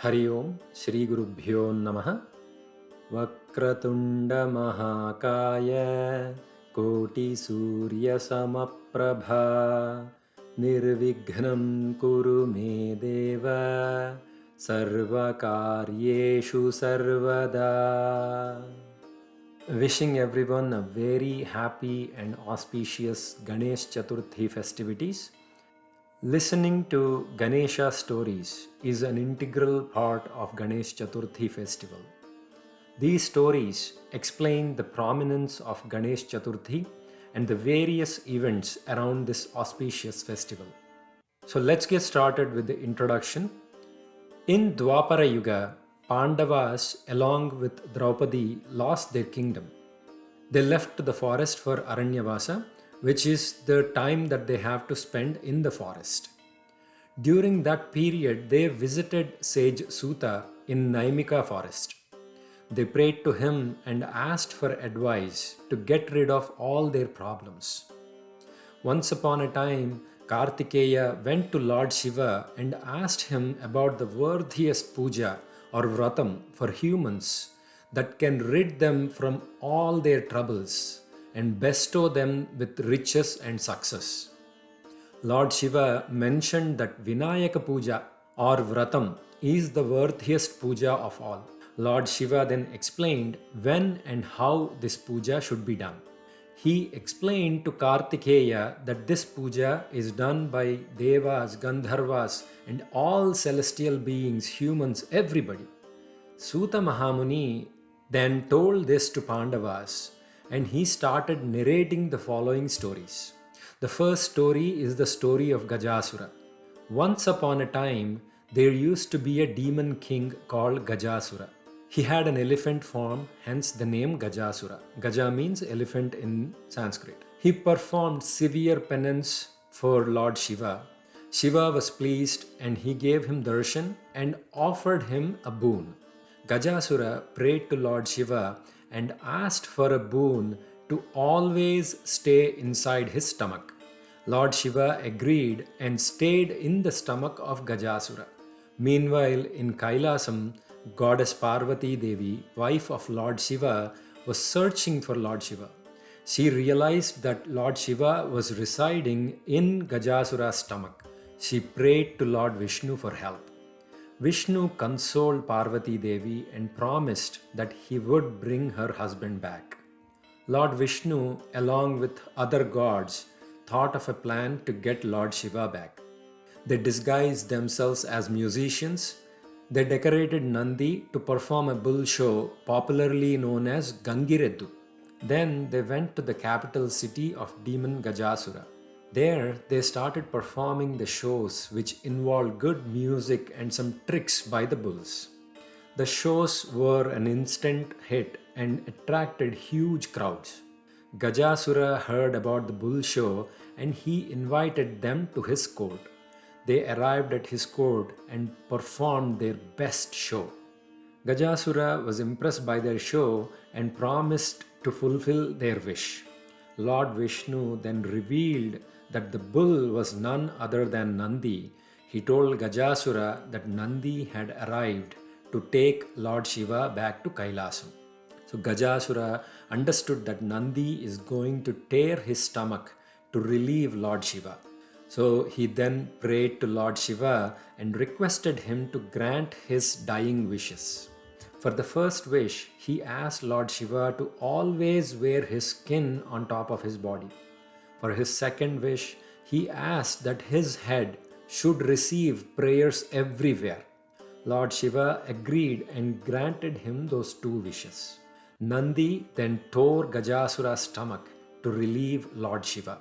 Hari Om, Shri Gurubhyo Namaha. Vakratunda Mahakaya Koti Surya Samaprabha Nirvignam Kuru Me Deva Sarva Karyeshu Sarvada. Wishing everyone a very happy and auspicious Ganesh Chaturthi festivities. Listening to Ganesha stories is an integral part of Ganesh Chaturthi festival. These stories explain the prominence of Ganesh Chaturthi and the various events around this auspicious festival. So let's get started with the introduction. In Dwapara Yuga, Pandavas along with Draupadi lost their kingdom. They left the forest for Aranyavasa, which is the time that they have to spend in the forest. During that period, they visited sage Suta in Naimika forest. They prayed to him and asked for advice to get rid of all their problems. Once upon a time, Kartikeya went to Lord Shiva and asked him about the worthiest puja or vratam for humans that can rid them from all their troubles and bestow them with riches and success. Lord Shiva mentioned that Vinayaka Puja or Vratam is the worthiest puja of all. Lord Shiva then explained when and how this puja should be done. He explained to Kartikeya that this puja is done by Devas, Gandharvas, and all celestial beings, humans, everybody. Suta Mahamuni then told this to Pandavas, and he started narrating the following stories. The first story is the story of Gajasura. Once upon a time, there used to be a demon king called Gajasura. He had an elephant form, hence the name Gajasura. Gaja means elephant in Sanskrit. He performed severe penance for Lord Shiva. Shiva was pleased and he gave him darshan and offered him a boon. Gajasura prayed to Lord Shiva and asked for a boon to always stay inside his stomach. Lord Shiva agreed and stayed in the stomach of Gajasura. Meanwhile, in Kailasam, Goddess Parvati Devi, wife of Lord Shiva, was searching for Lord Shiva. She realized that Lord Shiva was residing in Gajasura's stomach. She prayed to Lord Vishnu for help. Vishnu consoled Parvati Devi and promised that he would bring her husband back. Lord Vishnu, along with other gods, thought of a plan to get Lord Shiva back. They disguised themselves as musicians. They decorated Nandi to perform a bull show popularly known as Gangireddu. Then they went to the capital city of demon Gajasura. There they started performing the shows which involved good music and some tricks by the bulls. The shows were an instant hit and attracted huge crowds. Gajasura heard about the bull show and he invited them to his court. They arrived at his court and performed their best show. Gajasura was impressed by their show and promised to fulfill their wish. Lord Vishnu then revealed that the bull was none other than Nandi. He told Gajasura that Nandi had arrived to take Lord Shiva back to Kailasam. So Gajasura understood that Nandi is going to tear his stomach to relieve Lord Shiva. So he then prayed to Lord Shiva and requested him to grant his dying wishes. For the first wish, he asked Lord Shiva to always wear his skin on top of his body. For his second wish, he asked that his head should receive prayers everywhere. Lord Shiva agreed and granted him those two wishes. Nandi then tore Gajasura's stomach to relieve Lord Shiva.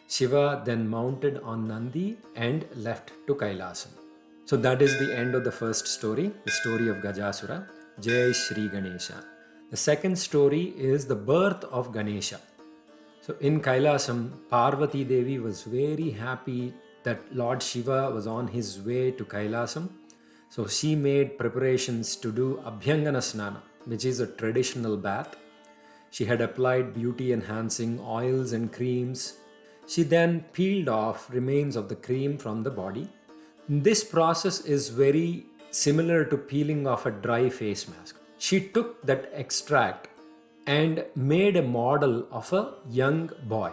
Shiva then mounted on Nandi and left to Kailasam. So that is the end of the first story, the story of Gajasura. Jai Shri Ganesha. The second story is the birth of Ganesha. So in Kailasam, Parvati Devi was very happy that Lord Shiva was on his way to Kailasam. So she made preparations to do Abhyangana Snana, which is a traditional bath. She had applied beauty enhancing oils and creams. She then peeled off remains of the cream from the body. This process is very similar to peeling off a dry face mask. She took that extract and made a model of a young boy.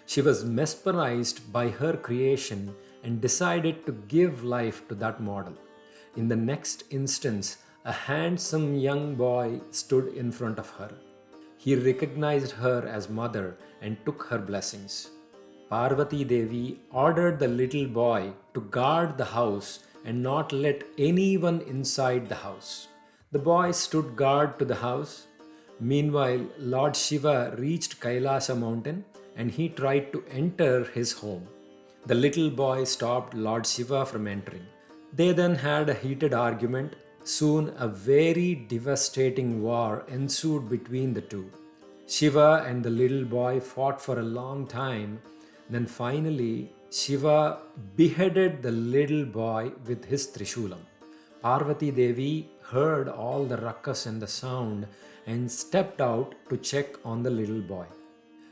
She was mesmerized by her creation and decided to give life to that model. In the next instance, a handsome young boy stood in front of her. He recognized her as mother and took her blessings. Parvati Devi ordered the little boy to guard the house and not let anyone inside the house. The boy stood guard to the house. Meanwhile, Lord Shiva reached Kailasa mountain and he tried to enter his home. The little boy stopped Lord Shiva from entering. They then had a heated argument. Soon, a very devastating war ensued between the two. Shiva and the little boy fought for a long time. Then finally, Shiva beheaded the little boy with his Trishulam. Parvati Devi heard all the ruckus and the sound and stepped out to check on the little boy.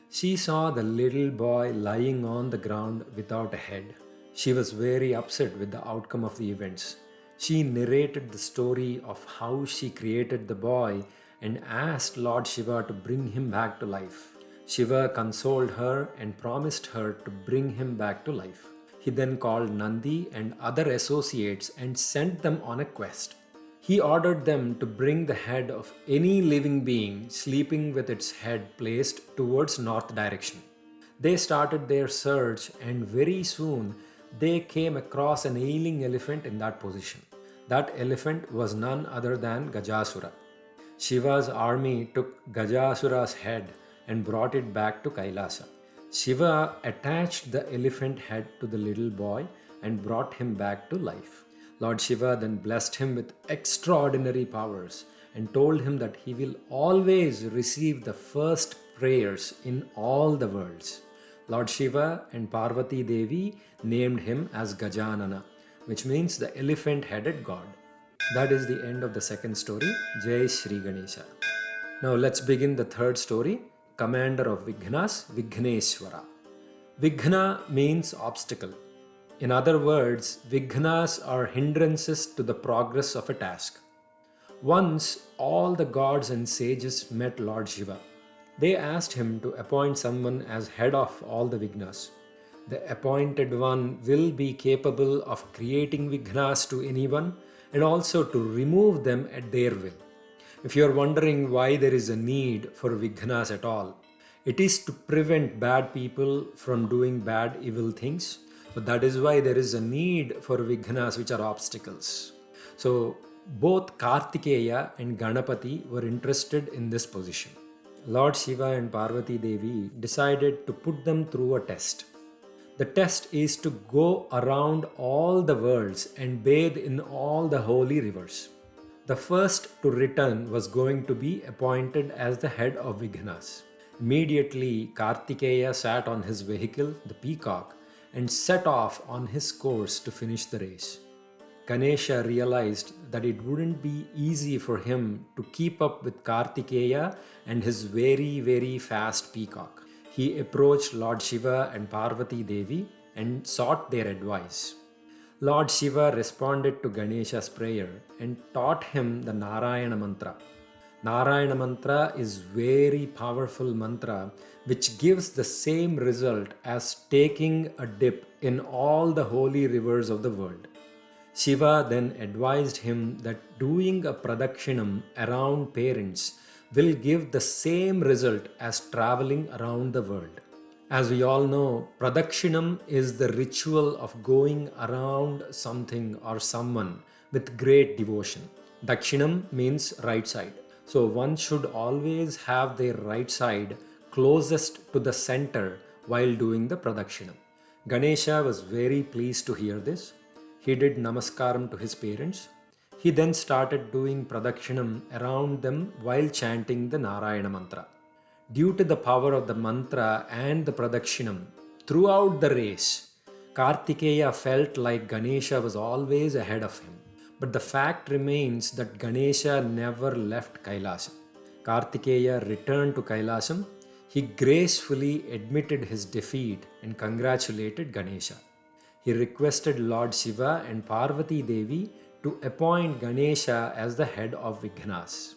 She saw the little boy lying on the ground without a head. She was very upset with the outcome of the events. She narrated the story of how she created the boy and asked Lord Shiva to bring him back to life. Shiva consoled her and promised her to bring him back to life. He then called Nandi and other associates and sent them on a quest. He ordered them to bring the head of any living being sleeping with its head placed towards north direction. They started their search and very soon they came across an ailing elephant in that position. That elephant was none other than Gajasura. Shiva's army took Gajasura's head and brought it back to Kailasa. Shiva attached the elephant head to the little boy and brought him back to life. Lord Shiva then blessed him with extraordinary powers and told him that he will always receive the first prayers in all the worlds. Lord Shiva and Parvati Devi named him as Gajanana, which means the elephant-headed god. That is the end of the second story. Jai Shri Ganesha. Now let's begin the third story. Commander of Vignas, Vighneshwara. Vighna means obstacle. In other words, Vignas are hindrances to the progress of a task. Once, all the gods and sages met Lord Shiva. They asked him to appoint someone as head of all the Vignas. The appointed one will be capable of creating Vignas to anyone and also to remove them at their will. If you are wondering why there is a need for Vignas at all, it is to prevent bad people from doing bad, evil things. So that is why there is a need for Vignas, which are obstacles. So both Kartikeya and Ganapati were interested in this position. Lord Shiva and Parvati Devi decided to put them through a test. The test is to go around all the worlds and bathe in all the holy rivers. The first to return was going to be appointed as the head of Vignas. Immediately, Kartikeya sat on his vehicle, the peacock, and set off on his course to finish the race. Ganesha realized that it wouldn't be easy for him to keep up with Kartikeya and his very, very fast peacock. He approached Lord Shiva and Parvati Devi and sought their advice. Lord Shiva responded to Ganesha's prayer and taught him the Narayana Mantra. Narayana Mantra is very powerful mantra which gives the same result as taking a dip in all the holy rivers of the world. Shiva then advised him that doing a pradakshinam around parents will give the same result as traveling around the world. As we all know, pradakshinam is the ritual of going around something or someone with great devotion. Dakshinam means right side. So one should always have their right side closest to the center while doing the pradakshinam. Ganesha was very pleased to hear this. He did namaskaram to his parents. He then started doing pradakshinam around them while chanting the Narayana Mantra. Due to the power of the mantra and the pradakshinam, throughout the race, Kartikeya felt like Ganesha was always ahead of him. But the fact remains that Ganesha never left Kailasa. Kartikeya returned to Kailasam. He gracefully admitted his defeat and congratulated Ganesha. He requested Lord Shiva and Parvati Devi to appoint Ganesha as the head of Vignas.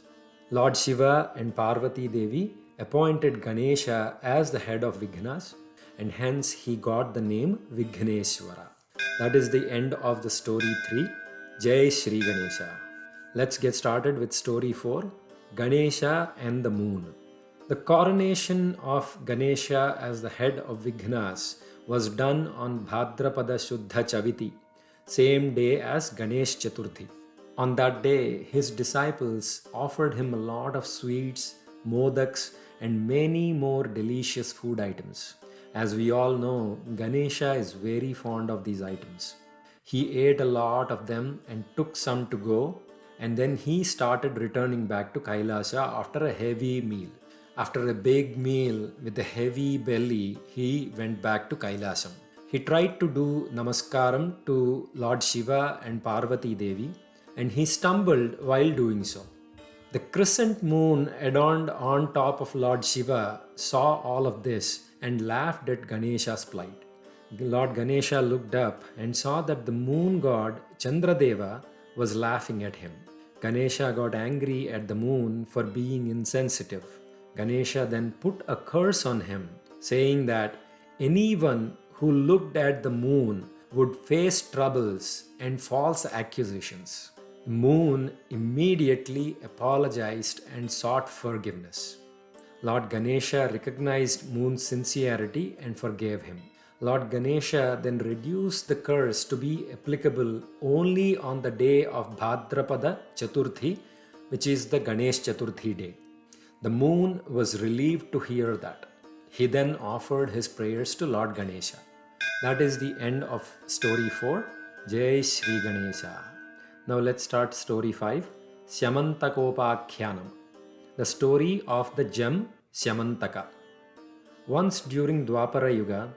Lord Shiva and Parvati Devi appointed Ganesha as the head of Vignas, and hence he got the name Vighneshwara. That is the end of the story 3. Jai Shri Ganesha. Let's get started with story 4, Ganesha and the Moon. The coronation of Ganesha as the head of Vignas was done on Bhadrapada Shuddha Chaviti, same day as Ganesh Chaturthi. On that day, his disciples offered him a lot of sweets, modaks, and many more delicious food items. As we all know, Ganesha is very fond of these items. He ate a lot of them and took some to go, and then he started returning back to Kailasa after a heavy meal. After a big meal with a heavy belly, he went back to Kailasam. He tried to do namaskaram to Lord Shiva and Parvati Devi, and he stumbled while doing so. The crescent moon adorned on top of Lord Shiva saw all of this and laughed at Ganesha's plight. Lord Ganesha looked up and saw that the moon god Chandradeva was laughing at him. Ganesha got angry at the moon for being insensitive. Ganesha then put a curse on him, saying that anyone who looked at the moon would face troubles and false accusations. The moon immediately apologized and sought forgiveness. Lord Ganesha recognized Moon's sincerity and forgave him. Lord Ganesha then reduced the curse to be applicable only on the day of Bhadrapada Chaturthi, which is the Ganesh Chaturthi day. The moon was relieved to hear that. He then offered his prayers to Lord Ganesha. That is the end of story 4. Jai Shri Ganesha. Now let's start story 5. Samantha Kopa Kyanam. The story of the gem Samantaka. Once during Dwapara Yuga,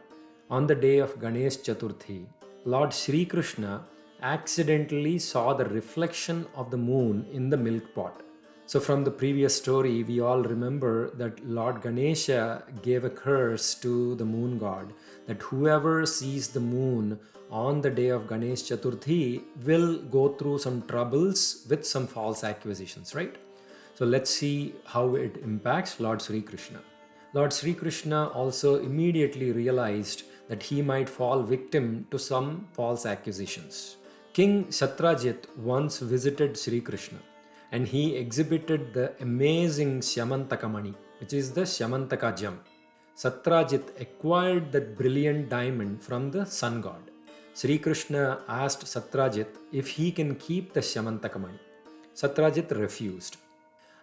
on the day of Ganesh Chaturthi, Lord Sri Krishna accidentally saw the reflection of the moon in the milk pot. So from the previous story, we all remember that Lord Ganesha gave a curse to the moon god that whoever sees the moon on the day of Ganesh Chaturthi will go through some troubles with some false accusations, right? So let's see how it impacts Lord Sri Krishna. Lord Sri Krishna also immediately realized that he might fall victim to some false accusations. King Satrajit once visited Sri Krishna and he exhibited the amazing Samantaka Mani, which is the Samantaka gem. Satrajit acquired that brilliant diamond from the sun god. Sri Krishna asked Satrajit if he can keep the Samantaka Mani. Satrajit refused.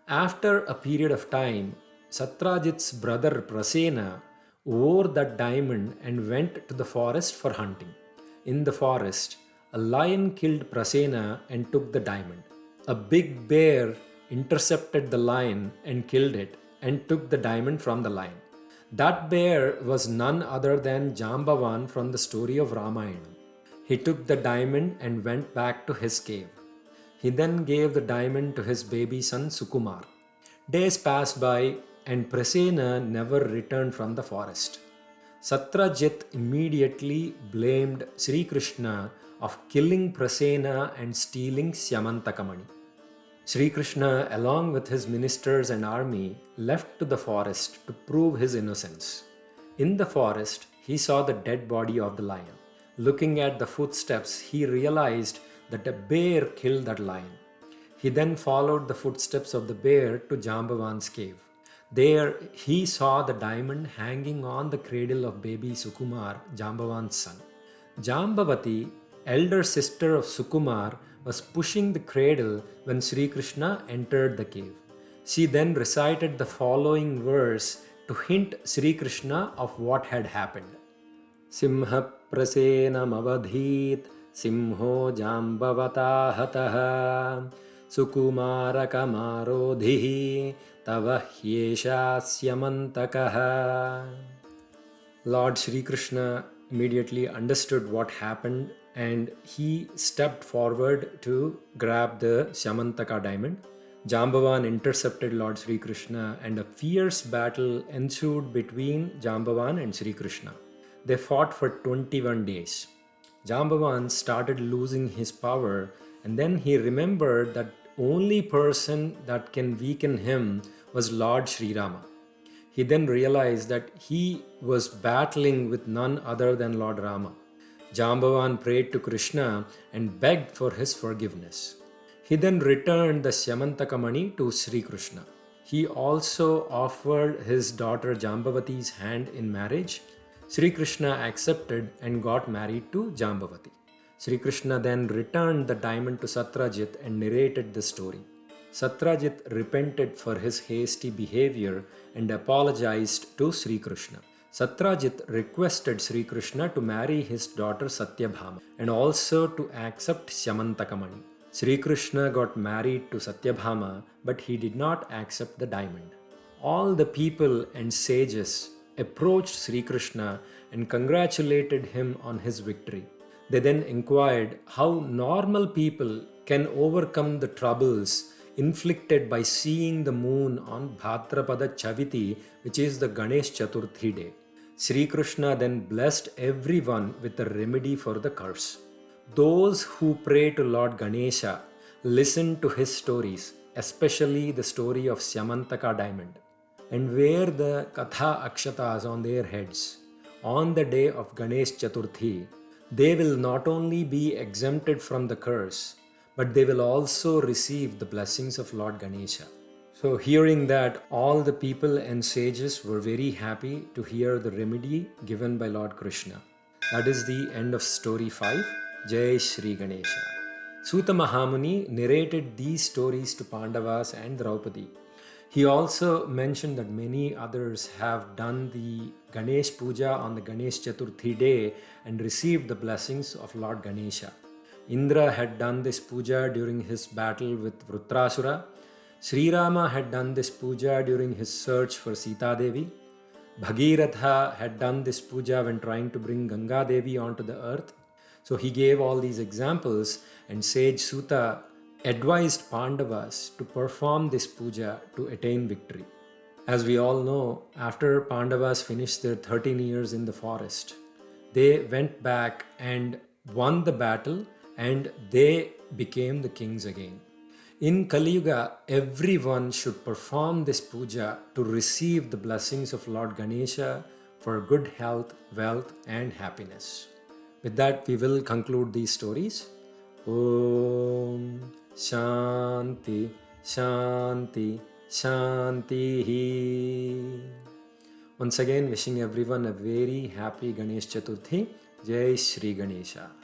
After a period of time, Satrajit's brother Prasena wore that diamond and went to the forest for hunting. In the forest, a lion killed Prasena and took the diamond. A big bear intercepted the lion and killed it and took the diamond from the lion. That bear was none other than Jambavan from the story of Ramayana. He took the diamond and went back to his cave. He then gave the diamond to his baby son Sukumar. Days passed by and Prasena never returned from the forest. Satrajit immediately blamed Sri Krishna of killing Prasena and stealing Samantaka-mani. Sri Krishna, along with his ministers and army, left to the forest to prove his innocence. In the forest, he saw the dead body of the lion. Looking at the footsteps, he realized that a bear killed that lion. He then followed the footsteps of the bear to Jambavan's cave. There, he saw the diamond hanging on the cradle of baby Sukumar, Jambavan's son. Jambavati, elder sister of Sukumar, was pushing the cradle when Sri Krishna entered the cave. She then recited the following verse to hint Sri Krishna of what had happened. Simha prasenam avadhit simho jambavata hataha sukumara kamarodhihi tava hyesha syamantakaha. Lord Sri Krishna immediately understood what happened and he stepped forward to grab the Samantaka diamond. Jambavan intercepted Lord Sri Krishna and a fierce battle ensued between Jambavan and Sri Krishna. They fought for 21 days. Jambavan started losing his power And then he remembered that only person that can weaken him was Lord Sri Rama. He then realized that he was battling with none other than Lord Rama. Jambavan prayed to Krishna and begged for his forgiveness. He then returned the Samantha money to Sri Krishna. He also offered his daughter Jambavati's hand in marriage. Sri Krishna accepted and got married to Jambavati. Sri Krishna then returned the diamond to Satrajit and narrated the story. Satrajit repented for his hasty behavior and apologized to Sri Krishna. Satrajit requested Sri Krishna to marry his daughter Satyabhama and also to accept Syamantakamani. Sri Krishna got married to Satyabhama, but he did not accept the diamond. All the people and sages approached Sri Krishna and congratulated him on his victory. They then inquired how normal people can overcome the troubles inflicted by seeing the moon on Bhadrapada Chaviti, which is the Ganesh Chaturthi day. Sri Krishna then blessed everyone with a remedy for the curse. Those who pray to Lord Ganesha listen to his stories, especially the story of Syamantaka diamond, and wear the Katha Akshatas on their heads. On the day of Ganesh Chaturthi, they will not only be exempted from the curse, but they will also receive the blessings of Lord Ganesha. So, hearing that, all the people and sages were very happy to hear the remedy given by Lord Krishna. That is the end of story 5. Jai Shri Ganesha. Suta Mahamuni narrated these stories to Pandavas and Draupadi. He also mentioned that many others have done the Ganesh Puja on the Ganesh Chaturthi day and received the blessings of Lord Ganesha. Indra had done this puja during his battle with Vrutrasura. Sri Rama had done this puja during his search for Sita Devi. Bhagiratha had done this puja when trying to bring Ganga Devi onto the earth. So he gave all these examples, and sage Suta advised Pandavas to perform this puja to attain victory. As we all know, after Pandavas finished their 13 years in the forest, they went back and won the battle, and they became the kings again. In Kali Yuga, everyone should perform this puja to receive the blessings of Lord Ganesha for good health, wealth, and happiness. With that, we will conclude these stories. Om Shanti Shanti Shanti. Once again, wishing everyone a very happy Ganesh Chaturthi. Jai Shri Ganesha.